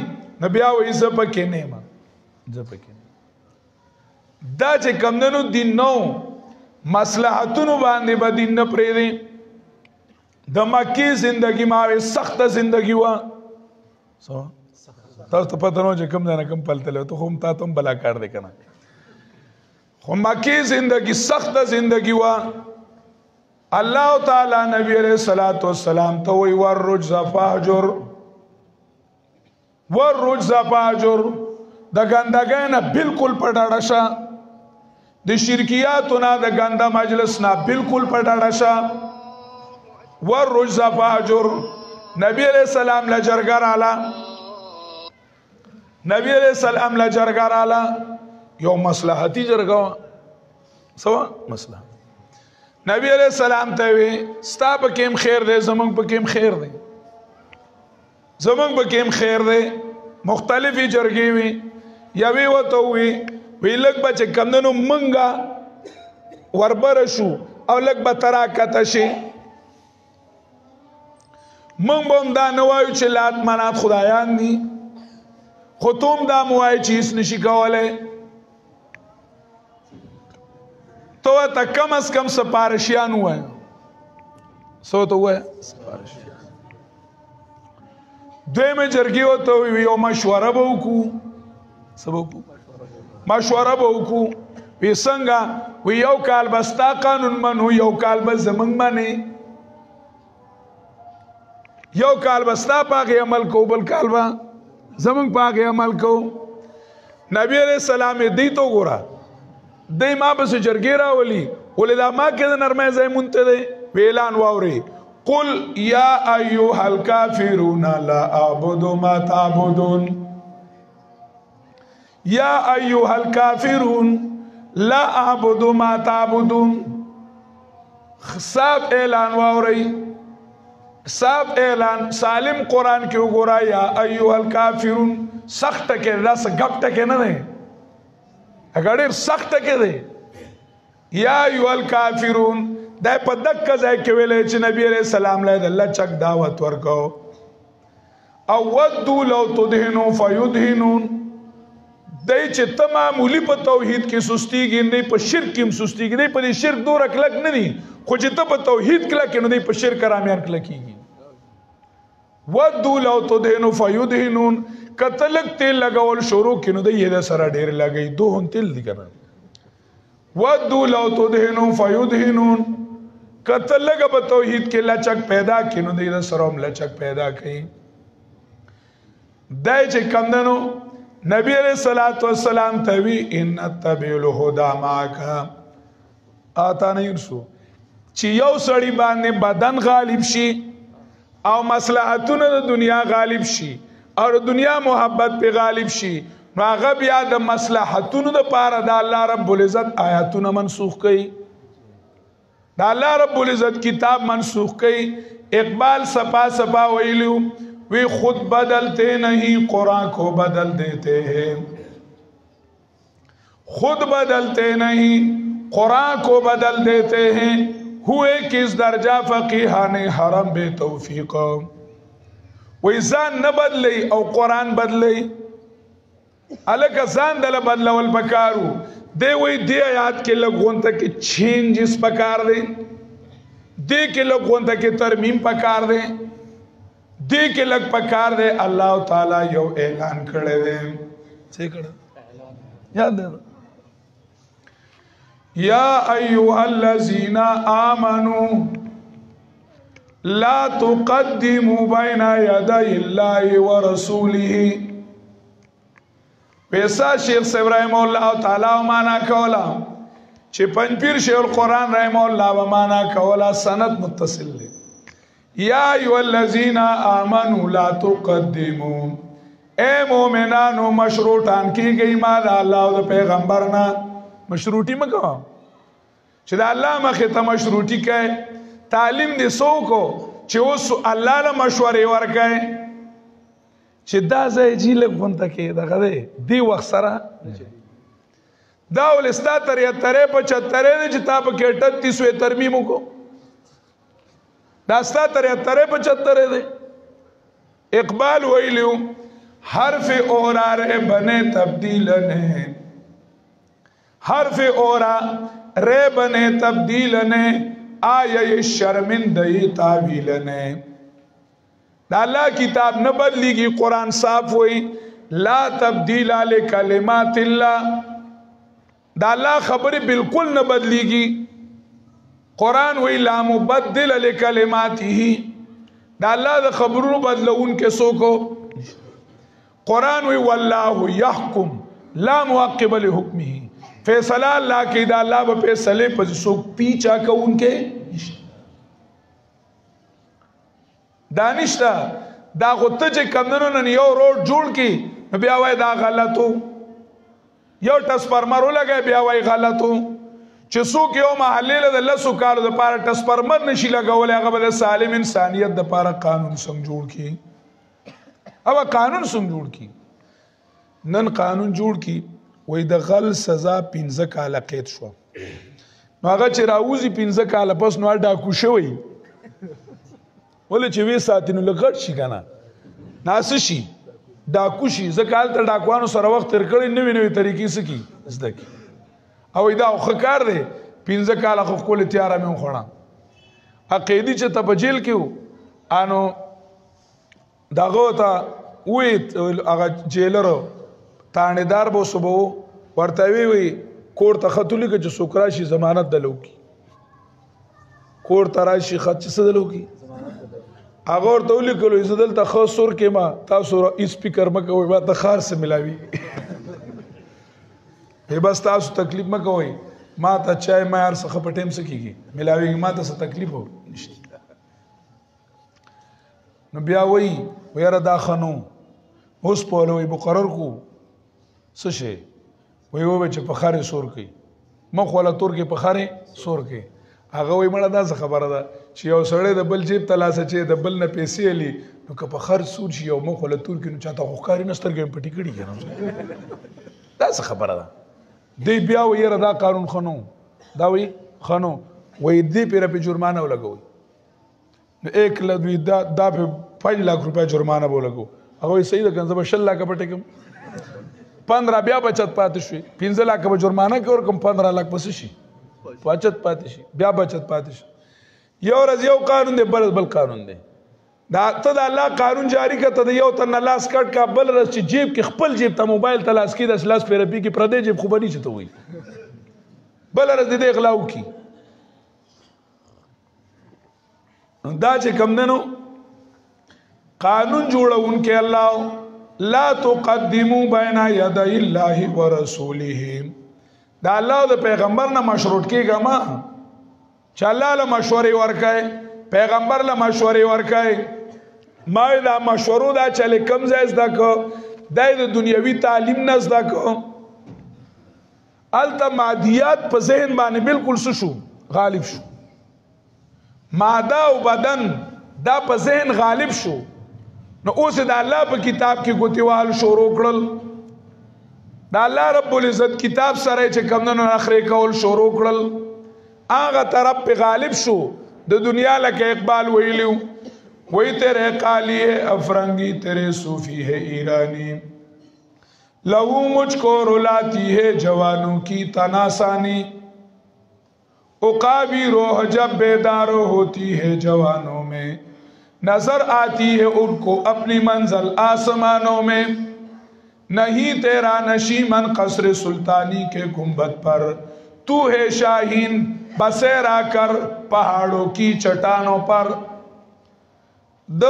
نبي او عزت پکې نه ما ځپکې دا چې کمندنو دین نو مصلحتونو باندې به دین نه پرې دي. د مکی زندگی ما سخت زندگی وا سو تاسو ته پته نو چې کم نه کم پلتل ته هم تا تم بلا کار دې کنه، خو مکی زندگی سخت زندگی وا. الله تعالی نبی علیہ الصلوۃ والسلام ته وی ور رجز فاجر، ور رجز فاجر، د ګندګانه بالکل پټاړه شه، د شرکیاتو نه د ګنده مجلس نه بالکل پټاړه شه. ور رجز فاجر، نبی علیہ السلام لجرګر اعلی، نبی علیہ السلام لجرګر اعلی یو مصلحتي جرګه سوا مصلحت نبی علیہ السلام ته وی ستا پکې خیر دی زمونږ پکې خیر دی زمونږ پکې خیر دی مختلفي جرګې وي یوې وته وی لږ به چې کمدنو منګه وربره شو او لږ به تراکته شي موږ به هم دا نه وایو چې لات منات خدایان دي خو ته هم دا مو وایې چې هېڅ نشي کولی ته ورته کم از کم سپارشیان ووایه څه ورته ووایه سپارشیان دویمه جرګې ورته ووایي یو مشوره به وکړو څه به وکړو مشوره به وکړو وی څنګه وی یو کال به ستا قانون منو یو کال به زمونږ منې یو کال به ستا په هغې عمل کوو بل کال به زمونږ په هغې عمل کوو نبی علیہ السلام یې دی ته وګوره دی ما پسې جرګې راولي ولې دا ما کې د نرمۍ ځای مونته دی وی اعلان واورئ قل یا ایها الکافرون لا اعبد ما تعبدون یا ایها الکافرون لا اعبد ما تعبدون صاحب اعلان واورئ صاحب اعلان سالم قرآن کې وګوره یا ایها الکافرون سخت کې داس غپ ټکه نه دی اگر ډېر سخت کې دی یا ایها الکافرون دا په دک ځای کې ویلې چې نبی عليه السلام له الله چک دعوت ورکو او ودوا لو تدهنوا فيدهنون دای چې تمامولی په توحید کې سستیږي نه په شرک کې سستیږي نه په شرک دوه کلک نه دي خو چې ته په توحید کلک نه دی په شرک رامیان کلکېږي ودوا لو تدهنوا فيدهنون کتلک تیل لګول شروع کینو دی د سره ډیر لګي دوه تیل دي کنه ودوا لو تدهنوا فيدهنون کتلک په توحید کې لچک پیدا کینو دی د سره لچک پیدا کړي دای چې کمندنو نبی علیہ الصلوۃ والسلام توی ان تبع الهدى معك آتا نه يرسو چې یو سړی باندې بدن غالب شي او مصلحتونه د دنیا غالب شي او دنیا محبت په غالب شي نو هغه بیا د مصلحتونو د پاره د الله رب العزت آیاتونه منسوخ کړي د الله رب العزت کتاب منسوخ کړي اقبال صفا صفا ویلو وی خود بدلتے نہیں قرآن کو بدل دیتے ہیں خود بدلتے نہیں قرآن کو بدل دیتے ہیں ہوئے کس درجہ فقیہان حرم بے توفیق وی زان نہ بدلی او قرآن بدلی الکا زان دل بدل والبکارو دے وی دی آیات کے لگون تک چینجز پکار دیں دے کے لگون تک ترمیم پکار دیں دی کې لګ پکار دی الله تعالی یو اعلان کړی دی څه کړه یاد ده یا ایها الذین آمنوا لا تقدموا بین یدی الله ورسوله پیسا شیخ ابراهیم الله تعالی معنا کولا چې پنځپیر شیخ القرآن رحم الله و معنا کولا سند متصل دی یا ایو الذین آمنوا لا تقدموا اے مومنانو مشروطان کی گئی ما دا اللہ و دا پیغمبرنا مشروطی مکو چه دا اللہ مخی تا مشروطی کئے تعلیم دی سو کو چه اس اللہ لا مشوری ورکئے چه دا زی جی لگ بنتا که دا غده دی وقت سرا دا اولستا تریتره پا چتره دی چه تا پا کیٹت تیسوی ترمیمو کو داستا ترے پچترے دے اقبال ویلیو حرف اورا رے بنے تبدیل نے حرف اورا رے بنے تبدیل نے آیے شرمندہی تعویل نے دا اللہ کتاب نہ بدلی گی قرآن صاف ہوئی لا تبدیل لکلمات اللہ دا اللہ خبری بالکل نہ بدلی گی قرآن وی لا مبدل لکلماته دا اللہ دا خبرونو بدلون کے سوکو قرآن وی واللہ یحکم لا معقب لحکمه فیصلہ اللہ کی دا اللہ با فیصلے پر سوک پیچا کو ان کے دانشتا دا غطہ چے کمدنو نن یو روڈ جوڑ کی بیاوائی دا غلطو یو ٹسپرمرو لگے بیاوائی غلطو چې څوک یو محلې له لسو کالو دپاره ټسپرمر نشي لګولی هغه به د سالم انسانیت دپاره قانون سم جوړ کړي. هغه قانون سم جوړ کړي. نن قانون جوړ کړي وایي د غل سزا 15 کاله قید شوه. نو هغه چې راوځي 15 کاله پس نو ډاکو شوی ولې چې وې ساتي نو لږ غټ شي که نه ناسه شي ډاکو شي. ځکه هلته ډاکوانو سره وخت تېر کړی نوې نوې طریقې څه کړي زده کړي او دا ښه کار دی. 15 کاله خو ښکلې تیاره مې وخوړه. قیدي چې ته په جیل کې و انو دغه ته ووایي هغه جیلر تانیدار به اوسه به ورته وی کور ته خط ولیکه چې څوک راشي ضمانت دله وکړي. کور ته راشي خط چې څه دله وکړي هغه ورته ولیکلو زه دلته ښه سور کې ما تاسو هېڅ فکر مه کوئ ما ته ښار څه ملاوي بس تاسو تکلیف مه کوئ ما ته چای ما هر څه ښه په ټایم څه کېږي ملاوېږي ما ته څه تکلیف نشته. نو بیا وایي یاره دا ښه نو اوس پهله وایي مقرر کړو څه شی وایي وبه چې په خر یې سور کوي مخ والا تور کې په خر یې سور کوي. هغه وایي مړه دا څه خبره ده چې یو سړی د بل جیب ته لاس اچوي د بل نه پیسې علي نو که په خر سور شي یو مخ والا تور کې نو چاته خو ښکاري نه سترګې مې پټې کړي که نه دا څه خبره ده. دی بیا وایي یاره دا قانون ښه نو دا وایي ښه نو وایي دې پېره پې جرمانه ولګوئ نو 1 لک دا پې 5 लाख روپۍ جرمانه به ولګو. هغه وایي صحیح ده که زه به 10 लाख پټې کړم 15 بیا بچت پاتې شوي 15 लाख به جرمانه کې ورکړم 15 लाख پسې شي بچت پاتې شي بیا بچت پاتې شي. یو ورځ یو قانون دی بل بل قانون دی. دا ته د الله قانون جاری کړه ته د یو تن نه لاس کټ کا بل ورځ چې جیب کې خپل جیب ته موبایل ته لاس کېږي داسې لاس پرې رپي کې پردی جیب خو به نه چې ته وایي بل ورځ د دې اغلا وکړي. دا چې کوم دی نو قانون جوړونکی الله لا تقدموا بین یدی الله ورسوله دا الله د پیغمبر نه مشروط کېږه ما چې الله له مشورې ورکوي پیغمبر له مشورې ورکوي ما دا مشورو دا چې کم ځای زده کو دا د دنیوي تعلیم نه زده کو هلته مادیات په ذهن باندې بالکل څه شو غالب شو ماده او بدن دا په ذهن غالب شو. نو اوس د الله په کتاب کې ګوتیوال شروع کړل د الله رب العزت کتاب سره چې کمونو اخري کول شروع کړل هغه طرف په غالب شو. د دنیا لکه اقبال ویلیو وہی تیرے قالی ہے افرنگی تیرے صوفی ہے ایرانی لہو مجھ کو رلاتی ہے جوانوں کی تناسانی عقابی روح جب بیدار ہوتی ہے جوانوں میں نظر آتی ہے ان کو اپنی منزل آسمانوں میں نہیں تیرا نشیمن قصر سلطانی کے گنبد پر تو ہے شاہین بسیرا کر پہاڑوں کی چٹانوں پر. د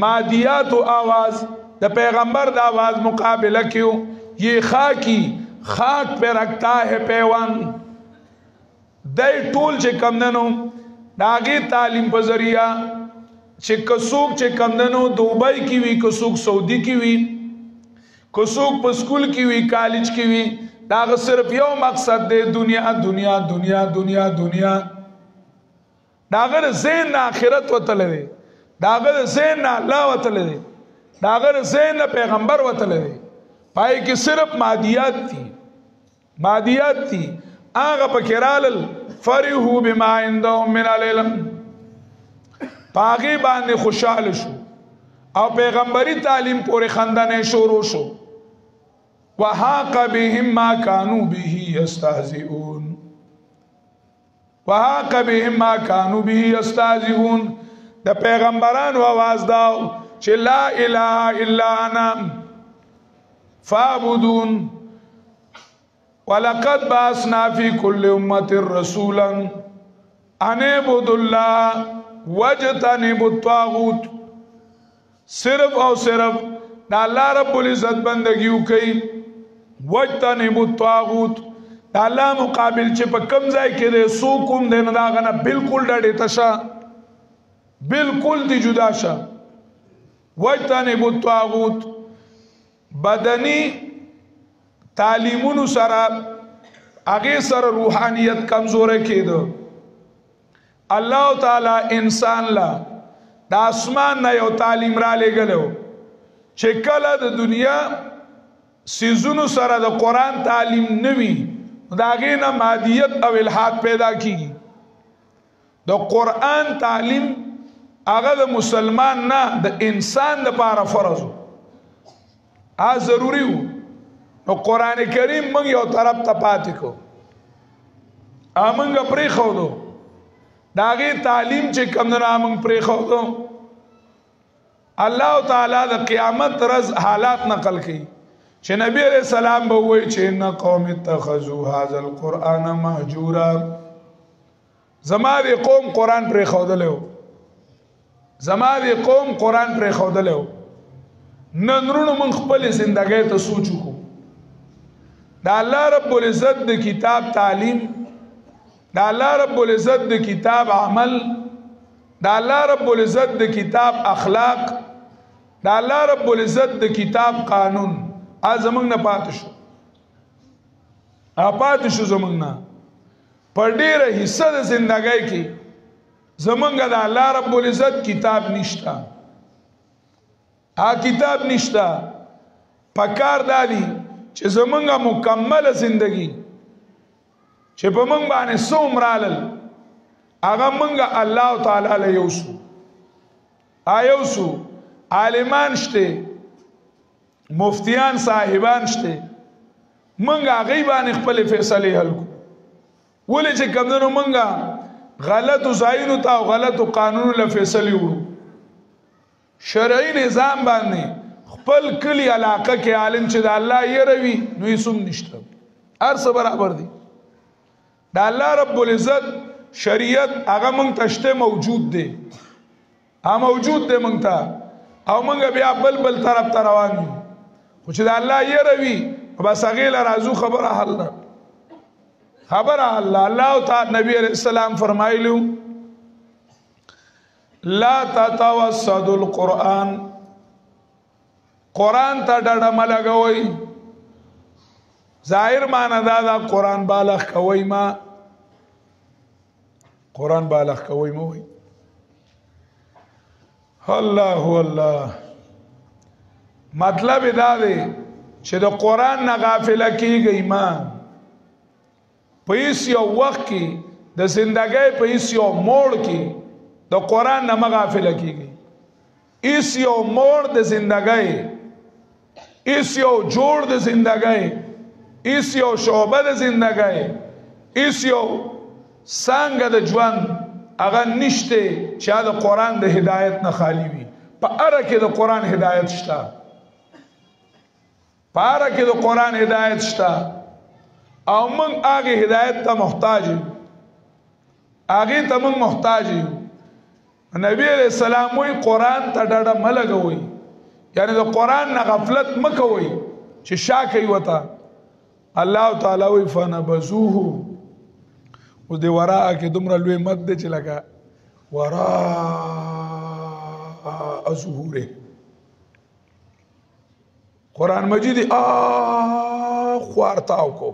مادیات و آواز د پیغمبر د آواز مقابلہ کیوں یہ خاکی خاک پہ رکھتا ہے پیوان دای ټول چې کمدنو داغی تعلیم په ذریعہ چې کسوک چې کمدنو دوبای کی وی کسوک سعودی کی وی کسوک په سکول کی وی کالج کی وی داغه صرف یو مقصد دی دنیا دنیا دنیا دنیا دنیا داغه ذهن آخرت وتل دی داغه ذهن الله وتل دی داغه ذهن پیغمبر وتل دی پای کې صرف مادیات تھی آغا پکرال فرحو بما عندهم من العلم پاغی باندې خوشحال شو او پیغمبری تعلیم پورې خندنه شروع شو. وحاق بهم ما كانوا به يستهزئون د پیغمبرانو आवाज داو چې لا اله الا انا فاعبدون وَلَقَدْ بَعَثْنَا فِي كُلِّ أُمَّةٍ رَسُولًا أَنِ اعْبُدُوا اللَّهَ وَاجْتَنِبُوا الطَّاغُوتَ صرف او صرف دا اللہ رب العزت بندگی وکي وَاجْتَنِبُوا الطَّاغُوتَ دا اللہ مقابل چې په کم ځای کې دې سوکم دې نه دا غنه بالکل ډډې تشا بالکل دی جدا شه. وَاجْتَنِبُوا الطَّاغُوتَ بدنی تعلیمونو سره هغه سره روحانیت کمزوره کېدو. الله تعالی انسان لا د اسمان نه یو تعلیم را لګلو چې کله د دنیا سيزونو سره د قران تعلیم نوي دا غینه مادیت او الحاد پیدا کیږي. د قران تعلیم هغه د مسلمان نه د انسان لپاره فرض و، ضروری و. نو قران کریم موږ یو طرف ته پاتې کو، موږ پرې خو دو داغه تعلیم چې کمنه موږ پرې خو دو. الله تعالی د قیامت ورځ حالات نقل کړي چې نبی علیہ السلام به وایي چې ان قوم اتخذوا هذا القرآن مهجورا، زما دی قوم قرآن پر خودلو، زما دی قوم قرآن پر خودلو. ننرونو من خپل زندګۍ ته سوچ وکړو. دا الله رب العزت د کتاب تعلیم، دا الله رب العزت د کتاب عمل، دا الله رب العزت د کتاب اخلاق، دا الله رب العزت د کتاب قانون زمونږ نه پاتې شو. پاتې شو زمونږ نه په ډېره حصه د زندګۍ کې زمونږ د الله رب العزت کتاب نشته. کتاب نشته. پکار دادی چې زمونږ مکمل زندگی چې په مونږ باندې څوم رالل هغه مونږ الله تعالی له یوسو عالمان شته، مفتیان صاحبان شته، مونږ هغه باندې خپل فیصله حل کو. ولې چې کمنو مونږ غلط زاینو ته او غلط قانون له فیصله وړو. شرعي نظام باندې خپل کلی علاقه کې عالم چې د الله یې روي نو یې سم نشته، هر څه برابر دي. د الله رب العزت شریعت هغه مونږ تشته موجود دی، موجود دی مونږ ته، او مونږ بیا بل طرف ته روان یو. خو چې د الله یې روي بس هغې له راځو خبره حل ده، خبره حل ده. الله تعالی نبی علیہ السلام فرمایلو لا تتوسدوا القرآن، قرآن ته ډډه مه لګوئ. ظاهر معنی دا قرآن بالغ کوئ ما، قرآن بالغ کوئ مه وئ. الله الله مطلب دا دی چې د قرآن نه غافله کیږئ ما. په هیڅ یو وخت کې د زندګۍ په هیڅ یو موړ کې د قرآن نه مه غافله کیږئ. هیڅ یو موړ د زندګۍ، هیڅ یو جوړ د زندګۍ، هیڅ یو شعبه د زندګۍ، هیڅ یو څانګه د ژوند هغه نشته چې د قرآن د هدایت نه خالی وي. په هره کې د قرآن هدایت شته، په هره کې د قرآن هدایت شته، او موږ هغه هدایت ته محتاج یو، هغې ته موږ محتاج یو. نبی علیہ السلام وی قرآن ته ډډه مه لګوئ، یعنی د قرآن نه غفلت مه کوئ چې شا کوي ورته. الله تعالی وی فنبذوه، اوس د وراء کې دومره لوی مد دی چې لکه وراء ظهوره. قرآن مجید خوارتاو کو،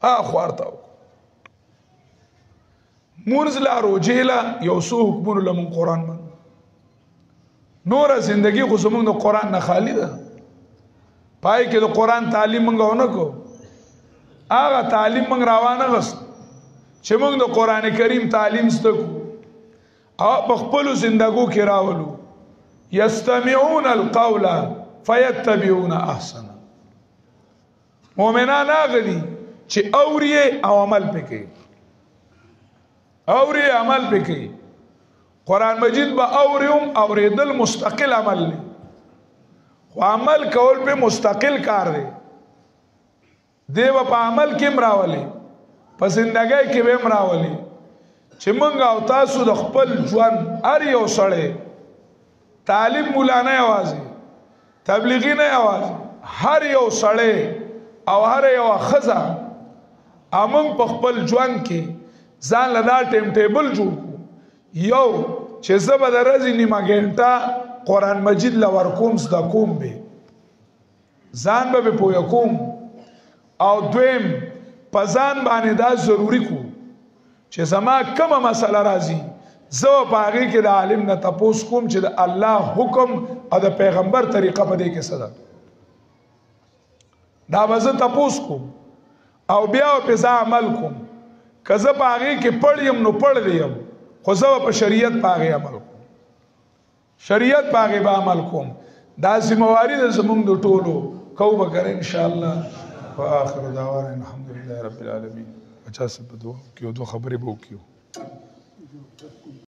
خوارتاو کو. مونز لا روجه لا یو څو حکمونو له مونږ قرآن من نوره زندگی خو زمونږ د قرآن نه خالی ده. پای کې د قرآن تعلیم مونږ ونه کو، هغه تعلیم مونږ راوانه غست چې مونږ د قرآن کریم تعلیم زده کو او په خپلو زندګو کې راولو. یستمعون القول فیتبعون احسنه. مؤمنان هغه دي چې اوري او عمل پکې، اوري عمل پکې. قرآن مجید به اوریم اوریدل مستقل عمل دی، خو عمل کول په مستقل کار دی. دی په عمل کې مراولي، په زندګۍ کې به مراولي چې مونږ او تاسو د خپل ژوند هر یو سړی طالب مولا نه یوازې، تبلیغي نه یوازې، هر یو سړی او هر یو ښځه امونږ په خپل ژوند کې ځان له دا ټیم ټیبل جوړ کړو. یو چې زه به د ورځې نیمه ګنټه قرآن مجید له ورکوم زده کوم به ځان به پوه کوم، او دویم پزان باندې دا ضروری کو چې زما کومه مسله راځي زه په هغه کې د عالم نه تپوس کوم چې د الله حکم او د پیغمبر طریقه په دې کې څه ده دا به زه تپوس کوم او بیا په ځا عمل کوم که زه په هغه کې پړ یم نو پړ یم خو زه په شریعت په هغه عمل کوم شریعت په هغه عمل کوم دا ذمہواری ده زمونږ د ټولو کو به کوي ان شاء الله واخر دعوانا الحمد لله رب العالمين 50 په دوه کې دوه خبرې به وکړو